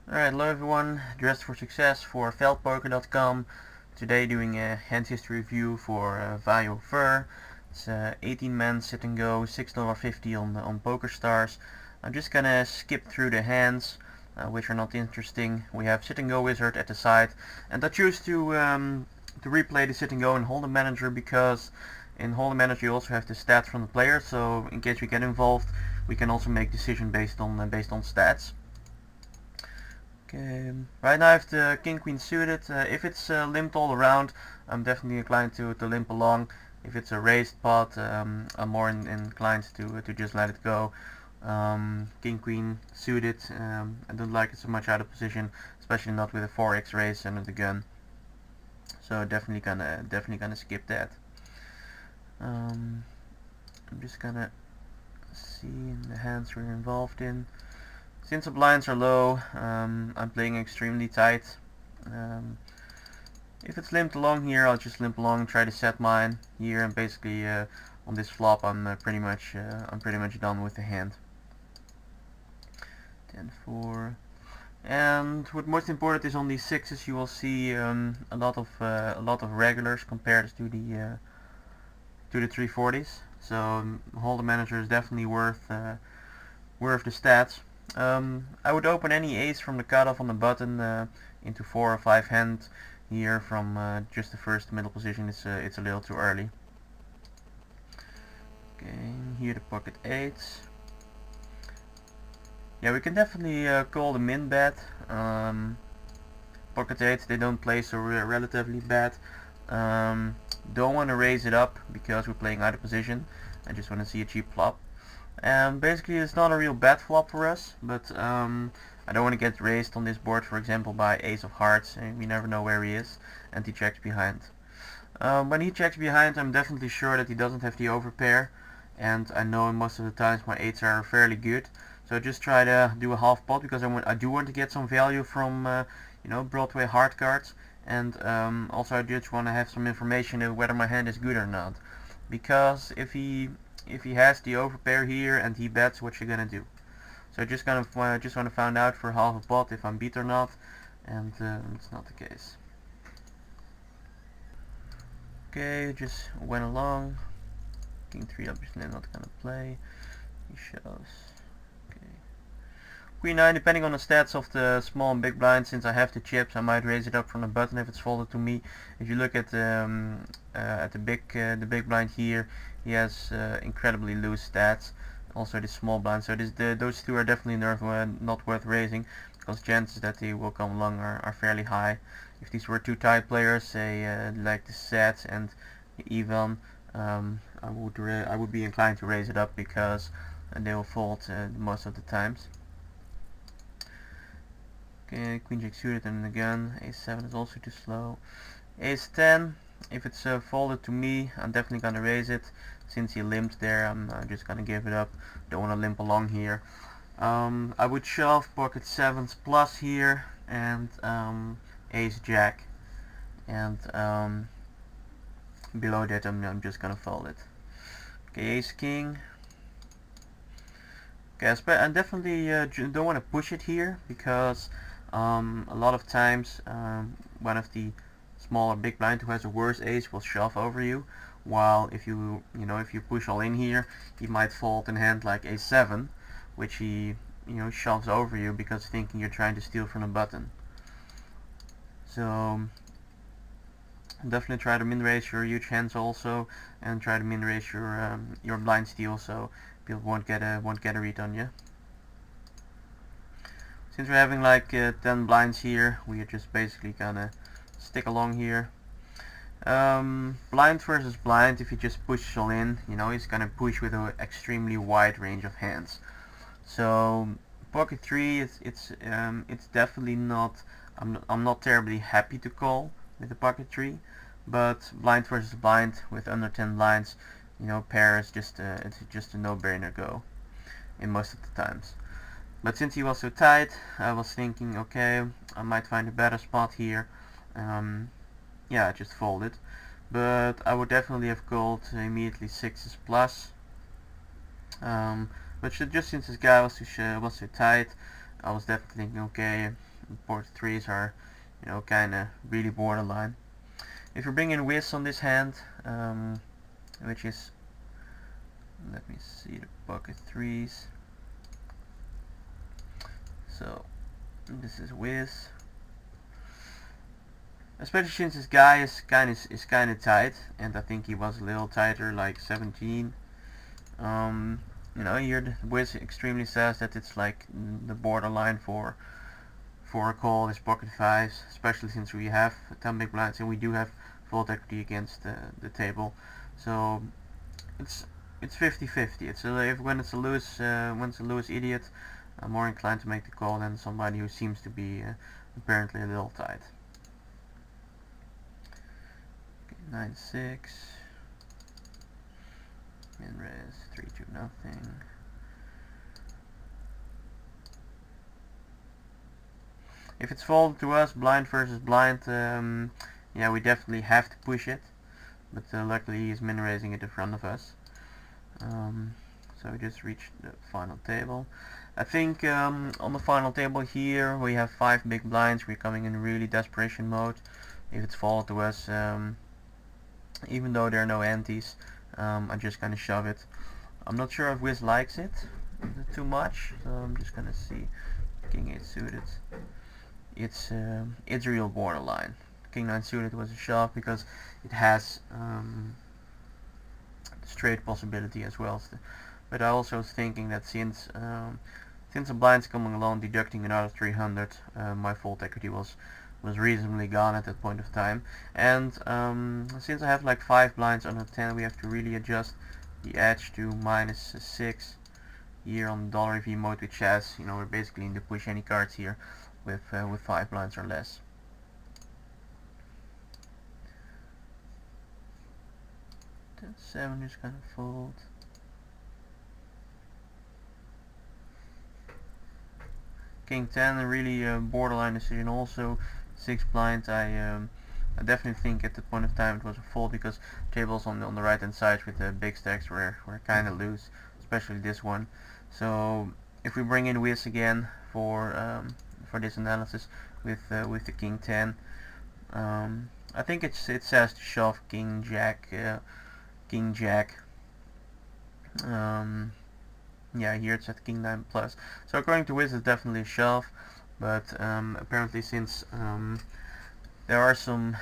Alright, hello everyone, dressed for success for veldpoker.com. Today doing a hand history review for Vajo Ver. It's 18 man sit and go, $6.50 on PokerStars. I'm just gonna skip through the hands, which are not interesting. We have sit and go wizard at the side, and I choose to replay the sit and go in Hold'em Manager because in Hold'em Manager you also have the stats from the player, so in case we get involved, we can also make decisions based on stats. Okay, right now I have the king queen suited. If it's limped all around, I'm definitely inclined to limp along. If it's a raised pot, I'm more inclined to just let it go. King queen suited, I don't like it so much out of position, especially not with a 4x raise under the gun. So definitely gonna skip that. I'm just gonna see the hands we're involved in. Since the blinds are low, I'm playing extremely tight. If it's limped along here, I'll just limp along and try to set mine here, and basically on this flop, I'm pretty much done with the hand. 10-4, and what most important is on these sixes, you will see a lot of regulars compared to the 340s. So Hold'em Manager is definitely worth the stats. I would open any ace from the cutoff on the button into 4 or 5 hand here from just the first middle position. It's a little too early. Okay, here the pocket 8s. Yeah, we can definitely call the min bet. Pocket 8s, they don't play so relatively bad. Don't want to raise it up because we're playing out of position. I just want to see a cheap flop. Basically it's not a real bad flop for us, but I don't want to get raised on this board, for example, by ace of hearts, and we never know where he is, and he checks behind. When he checks behind, I'm definitely sure that he doesn't have the overpair, and I know most of the times my 8s are fairly good, so I just try to do a half pot because I do want to get some value from Broadway hard cards, and also I just want to have some information of whether my hand is good or not, because if he has the overpair here and he bets, what you gonna do? So I just want to find out for half a pot if I'm beat or not, and it's not the case. Okay, just went along. King 3 obviously not gonna play. He shows. Okay. Queen 9, depending on the stats of the small and big blind, since I have the chips, I might raise it up from the button if it's folded to me. If you look at the big blind here, he has incredibly loose stats. Also the small blind, so those two are definitely not worth raising, because chances that they will come along are fairly high. If these were two tight players, say like the Sets and Ivan, I would be inclined to raise it up because they will fold most of the times. Okay, Queen Jack suited and again, Ace 7 is also too slow. Ace 10, if it's folded to me, I'm definitely gonna raise it. Since he limped there, I'm just gonna give it up. Don't want to limp along here. I would shove pocket 7s plus here and Ace Jack, and below that I'm just gonna fold it. Okay, Ace King. Okay, I definitely don't want to push it here because a lot of times one of the smaller big blind who has a worse ace will shove over you, while if you push all in here, he might fold in hand like Ace 7, which he shoves over you because thinking you're trying to steal from the button. So definitely try to min raise your huge hands also, and try to min raise your blind steal so people won't get a read on you. Since we're having like 10 blinds here, we are just basically gonna stick along here. Blind versus blind, if he just pushes all in, he's gonna push with an extremely wide range of hands. So pocket 3, it's definitely not. I'm not terribly happy to call with the pocket 3, but blind versus blind with under 10 blinds, pair is it's just a no-brainer go in most of the times. But since he was so tight, I was thinking, okay, I might find a better spot here. Yeah, I just folded. But I would definitely have called immediately 6s plus. But just since this guy was so tight, I was definitely thinking, okay, board threes are, you know, kind of really borderline. If you bring in whiz on this hand, which is, let me see, the pocket threes. So this is whiz. Especially since this guy is kind of tight, and I think he was a little tighter, like 17. You know, here the whiz extremely says that it's like the borderline for a call is pocket fives, especially since we have 10 big blinds and we do have fold equity against the table. So it's 50-50. It's when it's a loose idiot, I'm more inclined to make the call than somebody who seems to be apparently a little tight. 9-6. Min raise 3-2 nothing. If it's folded to us, blind versus blind, yeah, we definitely have to push it. But luckily he's min raising it in front of us. So we just reached the final table. I think on the final table here we have 5 big blinds. We're coming in really desperation mode. If it's folded to us, even though there are no antes, I'm just gonna shove it. I'm not sure if Wiz likes it too much, so I'm just gonna see. King 8 suited. It's real borderline. King 9 suited was a shove because it has straight possibility as well. But I also was thinking that since the blind's coming along, deducting another 300, my fold equity was reasonably gone at that point of time. And since I have like 5 blinds under 10, we have to really adjust the edge to -6 here on dollar EV mode, which has, you know, we're basically in the push any cards here with 5 blinds or less. Then 7 is gonna fold. King 10, a really borderline decision also. 6 blinds, I definitely think at the point of time it was a fold because tables on the right hand side with the big stacks were kind of loose, especially this one. So if we bring in Wiz again for this analysis with the King 10, I think it says to shove King Jack, King Jack. Yeah, here it's at King 9 plus. So according to Wiz, it's definitely a shove, but apparently since there are some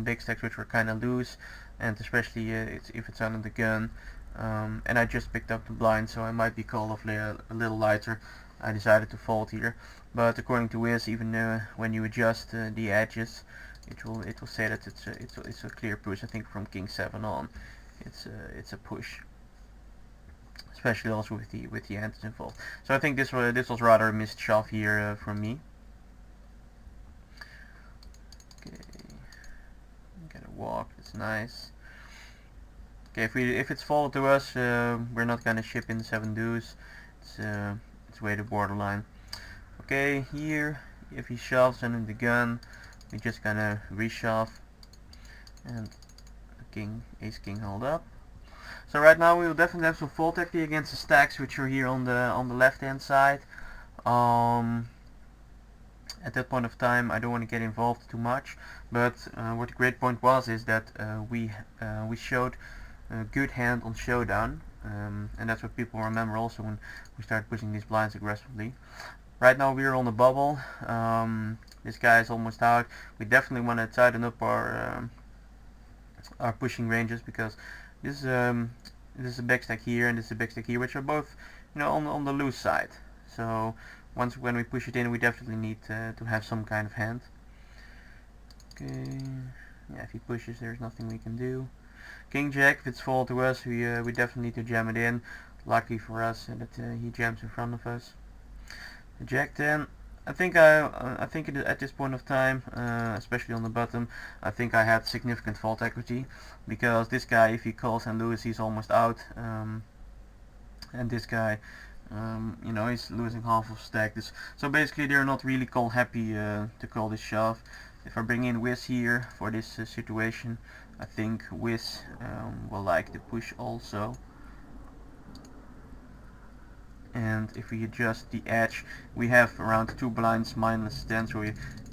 big stacks which were kind of loose, and especially if it's under the gun, and I just picked up the blind, so I might be called off a little lighter. I decided to fold here, but according to Wiz, even when you adjust the edges, it will say that it's a clear push. I think from King 7 on, it's a push, especially also with the antes involved. So I think this was rather a missed shove here from me. Okay, get a walk. That's nice. Okay, if it's folded to us, we're not gonna ship in 7 deuce. It's way to borderline. Okay, here if he shoves and in the gun, we're just gonna reshove and king, ace king hold up. So right now we will definitely have some fold equity against the stacks which are here on the left hand side. At that point of time I don't want to get involved too much, but what the great point was is that we showed a good hand on showdown, and that's what people remember also when we start pushing these blinds aggressively. Right now we're on the bubble. This guy is almost out. We definitely want to tighten up our pushing ranges because this is a big stack here and this is a big stack here, which are both, you know, on the loose side. So when we push it in, we definitely need to have some kind of hand. Okay, yeah, if he pushes, there's nothing we can do. King Jack, if it's fold to us, we definitely need to jam it in. Lucky for us that he jams in front of us. Jack 10. I think at this point of time, especially on the bottom, I think I had significant fault equity because this guy, if he calls and loses, he's almost out, and this guy, you know, he's losing half of stack. So basically, they're not really call happy to call this shove. If I bring in Wiz here for this situation, I think Wiz will like the push also. And if we adjust the edge, we have around 2 blinds -10, so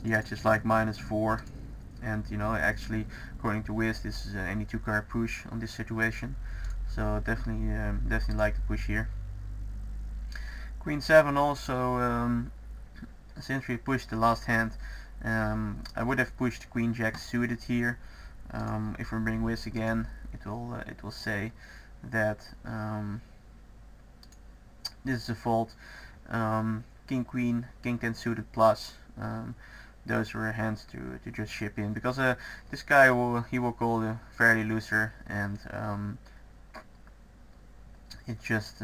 the edge is like -4. And you know, actually, according to Wiz, this is any 2-card push on this situation. So definitely like the push here. Queen 7 also, since we pushed the last hand, I would have pushed Queen Jack suited here. If we bring Wiz again, it will say that this is a fault. King Queen, King 10 suited plus. Those were hands to just ship in, because this guy will call the fairly looser, and it just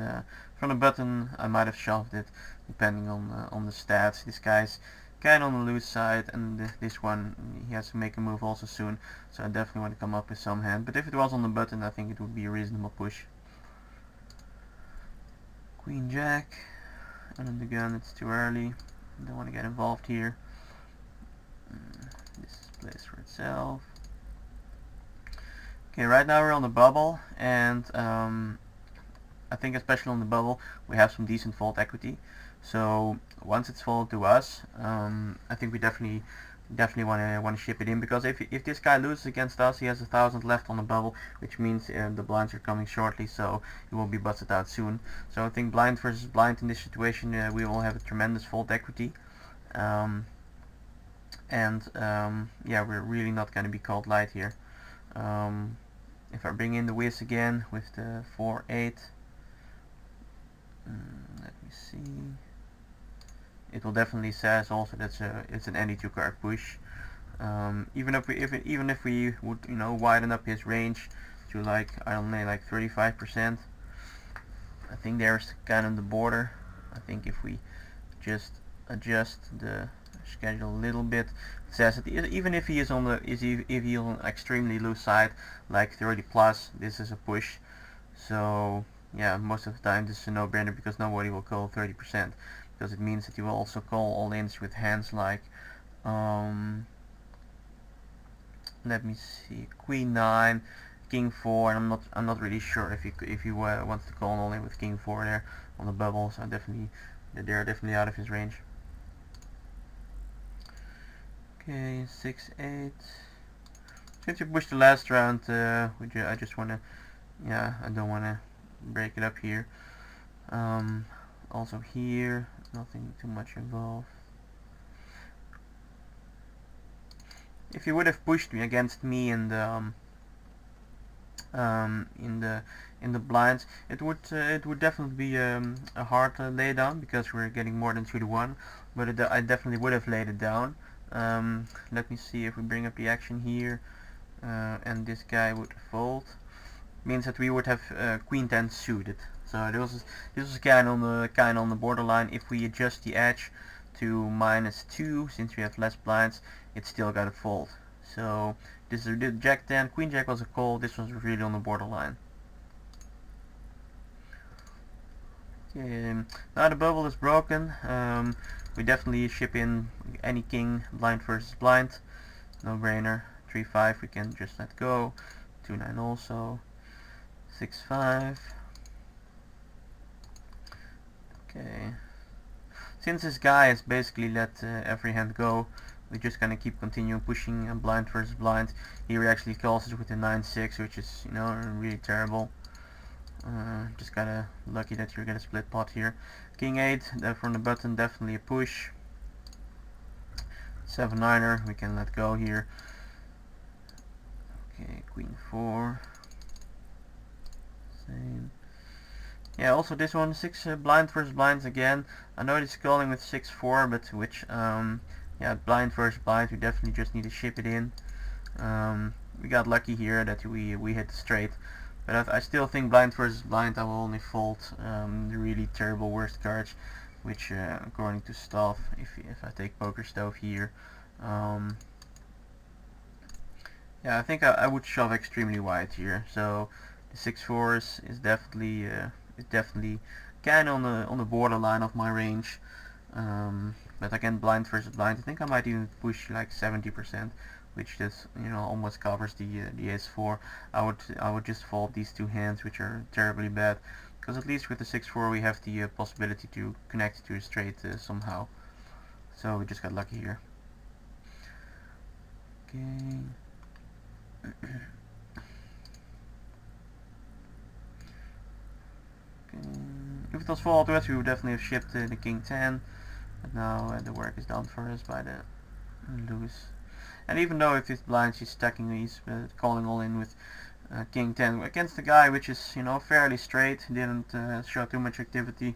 from the button I might have shoved it, depending on the stats. This guy's kind of on the loose side, and this one he has to make a move also soon, so I definitely want to come up with some hand. But if it was on the button, I think it would be a reasonable push. Queen Jack, and again it's too early. Don't want to get involved here. This plays for itself. Okay, right now we're on the bubble, and I think especially on the bubble we have some decent fold equity. So once it's folded to us, I think we definitely want to ship it in, because if this guy loses against us, he has 1,000 left on the bubble, which means the blinds are coming shortly, so he will be busted out soon. So I think blind versus blind in this situation, we will have a tremendous fold equity. Yeah, we're really not going to be called light here. If I bring in the Wiz again with the 4-8, let me see. It will definitely say also that it's an any 2-card push. Even if we would, you know, widen up his range to like, I don't know, like 35%, I think there's kind of the border. I think if we just adjust the schedule a little bit, it says that even if he is on the if he is on an extremely loose side, like 30 plus, this is a push. So yeah, most of the time this is a no-brainer, because nobody will call 30%, because it means that you will also call all-ins with hands like let me see, Queen 9, King 4, and I'm not really sure if he wants to call all in with King 4 there on the bubble. So they're definitely out of his range. Okay, 6-8. Since we pushed the last round, I just wanna, yeah, I don't wanna break it up here. Also here, nothing too much involved. If you would have pushed me against me in the blinds, it would definitely be a hard laydown, because we're getting more than 2-1. But I definitely would have laid it down. Let me see if we bring up the action here, and this guy would fold. Means that we would have Queen 10 suited. So this was kind of on the borderline. If we adjust the edge to -2, since we have less blinds, it's still got to fold. So this is Jack 10, Queen Jack was a call. This was really on the borderline. Okay, now the bubble is broken. We definitely ship in any king, blind versus blind, no brainer. 3-5 we can just let go. 2-9 also. 6-5. Okay. Since this guy has basically let every hand go, we're just gonna keep continuing pushing blind versus blind. Here he actually calls us with a 9-6, which is, you know, really terrible. Just kinda lucky that you're gonna split pot here. King 8 from the button, definitely a push. 7-9er, we can let go here. Okay, Queen 4. Same. Yeah, also this one, 6 blind versus blinds again. I know it's calling with 6-4, but which, yeah, blind versus blind, we definitely just need to ship it in. We got lucky here that we hit the straight, but I still think blind versus blind I will only fold the really terrible worst cards, which according to Staff, if I take Poker Stove here, yeah, I think I would shove extremely wide here. So the 6-4 is definitely kind of on the borderline of my range. But again, blind versus blind, I think I might even push like 70%, which just, you know, almost covers the ace 4. I would just fold these two hands, which are terribly bad. because at least with the 6-4 we have the possibility to connect to a straight somehow. So we just got lucky here. Okay. If it was followed to us, we would definitely have shipped the king 10, but now the work is done for us by the Lewis. And even though if this blind he's stacking, he's calling all in with king 10 against the guy, which is, you know, fairly straight, didn't show too much activity,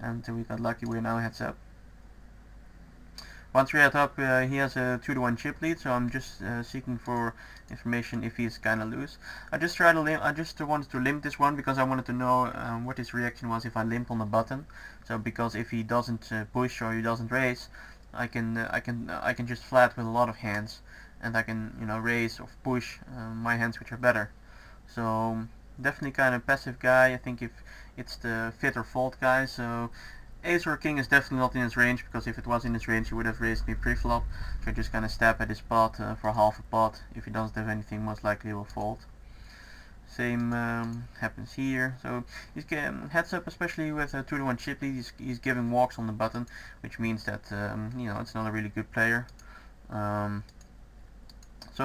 and we got lucky. We're now heads up. Once we're head up, he has a 2-to-1 chip lead, so I'm just seeking for information if he's kinda loose. I just wanted to limp this one because I wanted to know what his reaction was if I limp on the button. So because if he doesn't push or he doesn't raise, I can just flat with a lot of hands, and I can, you know, raise or push my hands, which are better. So definitely kind of passive guy. I think if it's the fit or fold guy, so ace or king is definitely not in his range, because if it was in his range he would have raised me pre-flop. So I just kind of stab at his pot for half a pot. If he doesn't have anything, most likely he will fold. Same happens here. So he's getting heads up, especially with a 2-to-1 chip lead. He's giving walks on the button, which means that you know, it's not a really good player. So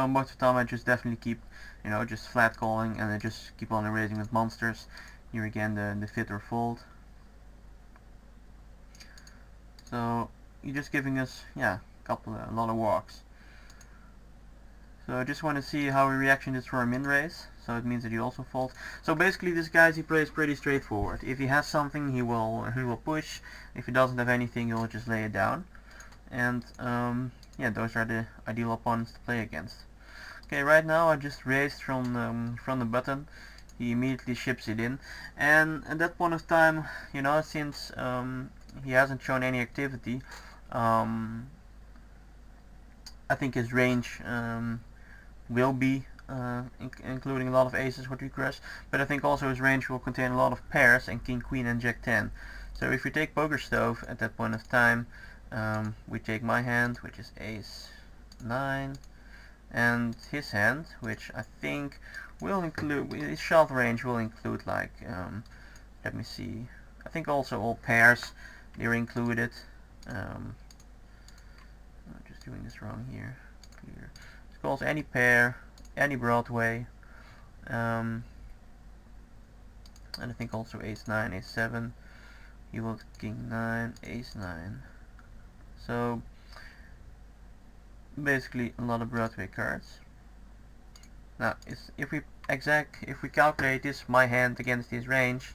most of the time I just definitely keep, you know, just flat calling, and I just keep on raising with monsters. Here again the fit or fold. So you're just giving us, yeah, a lot of walks. So I just want to see how his reaction is for a min raise. So it means that he also folds. So basically this guy, he plays pretty straightforward. If he has something, he will push. If he doesn't have anything, he'll just lay it down. And yeah, those are the ideal opponents to play against. Okay, right now I just raised from the button. He immediately ships it in, and at that point of time, you know, since he hasn't shown any activity, I think his range will be including a lot of aces what we crush, but I think also his range will contain a lot of pairs and king, queen and jack 10. So if we take poker stove at that point of time, we take my hand, which is ace 9, and his hand, which I think will include, his shove range will include, like, let me see, I think also all pairs, they're included. I'm just doing this wrong here. Clear. It's called any pair, any Broadway, and I think also ace 9, ace 7, he will king 9, ace 9. So basically a lot of Broadway cards. Now if we calculate this, my hand against his range,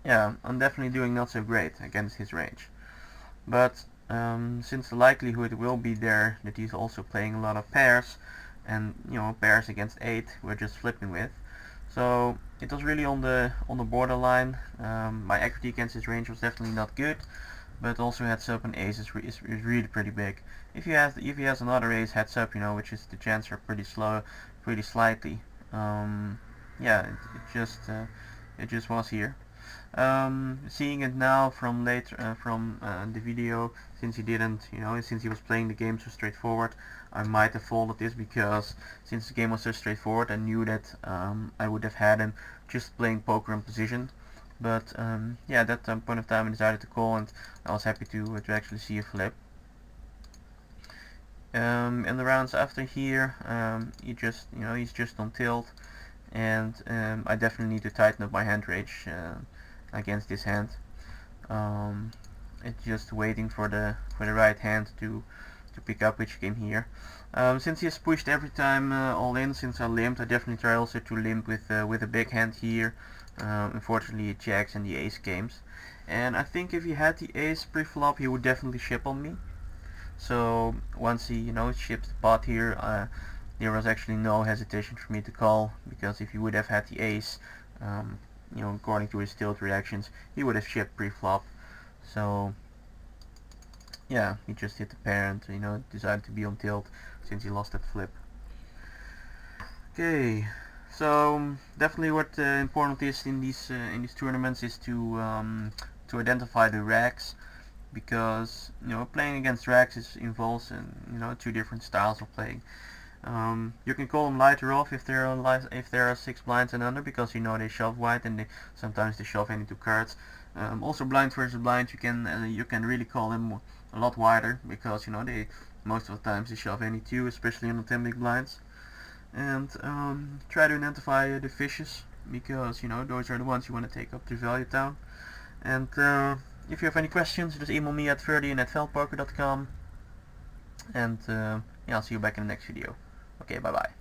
yeah, I'm definitely doing not so great against his range. But since the likelihood will be there that he's also playing a lot of pairs, and you know, pairs against 8 we're just flipping with, so it was really on the borderline. My equity against his range was definitely not good, but also heads up and ace is really pretty big. If he has another ace heads up, you know, which is the chances are pretty slow, pretty slightly. Yeah, it just was here. Seeing it now from later from the video, since he didn't, you know, since he was playing the game so straightforward, I might have folded this, because since the game was so straightforward, I knew that I would have had him just playing poker in position. But yeah, at that point of time I decided to call, and I was happy to actually see a flip. In the rounds after here, he's just on tilt, and I definitely need to tighten up my hand range against this hand. It's just waiting for the right hand to pick up, which came here. Since he has pushed every time all in since I limped, I definitely try also to limp with a big hand here. Unfortunately it jacks and the ace games, and I think if he had the ace pre-flop he would definitely ship on me. So once he, you know, ships the pot here, there was actually no hesitation for me to call, because if he would have had the ace, you know, according to his tilt reactions, he would have shipped pre-flop. So yeah, he just hit the pair and, you know, decided to be on tilt since he lost that flip. Okay, so definitely what important is in these tournaments is to identify the racks, because, you know, playing against racks involves you know, two different styles of playing. You can call them light or off if there are 6 blinds and under, because you know they shove wide and sometimes they shove into cards. Also blind versus blind, you can really call them a lot wider, because you know they most of the times they shove any 2, especially on the 10 big blinds. And try to identify the fishes, because you know those are the ones you want to take up to value town. And if you have any questions, just email me at ferdian@veldpoker.com. And yeah, I'll see you back in the next video. Okay, bye bye.